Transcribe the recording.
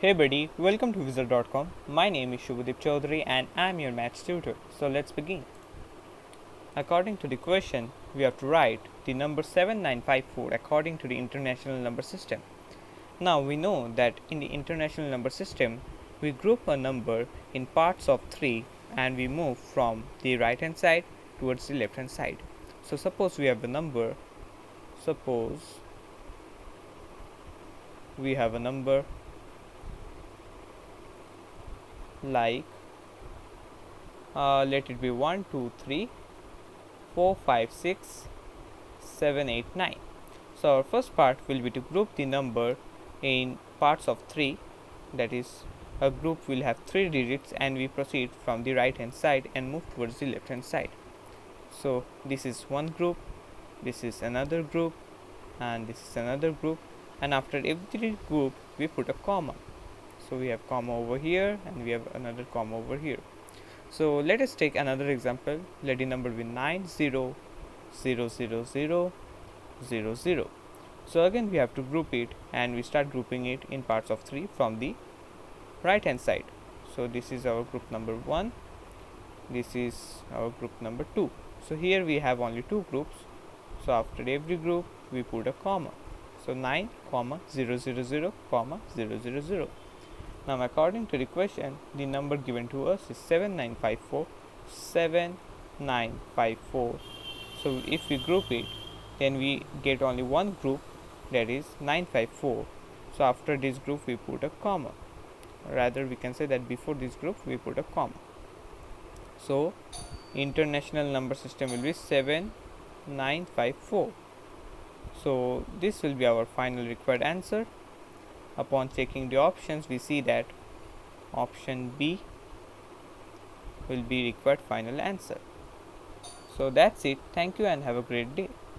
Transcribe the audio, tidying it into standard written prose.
Hey buddy, welcome to Wizard.com. My name is Shubhadeep Chaudhary and I'm your maths tutor. So let's begin. According to the question, we have to write the number 7954 according to the International Number System. Now we know that in the International Number System, we group a number in parts of 3 and we move from the right hand side towards the left hand side. So suppose we have a number like let it be 1 2 3 4 5 6 7 8 9. So our first part will be to group the number in parts of 3, that is a group will have 3 digits and we proceed from the right hand side and move towards the left hand side. So this is one group, this is another group, and this is another group, and after every group we put a comma. So we have comma over here and we have another comma over here. So let us take another example. Let the number be 9 0 0 0 0 0 0. So again we have to group it and we start grouping it in parts of 3 from the right hand side. So this is our group number 1, this is our group number 2. So here we have only 2 groups. So after every group we put a comma. So 9 comma 0 0 0 comma 0 0 0. Now according to the question, the number given to us is 7954. 7954. So if we group it, then we get only one group, that is 954. So after this group we put a comma. Rather we can say that before this group we put a comma. So International Number System will be 7954. So this will be our final required answer. Upon checking the options, we see that option B will be required final answer. So that's it. Thank you and have a great day.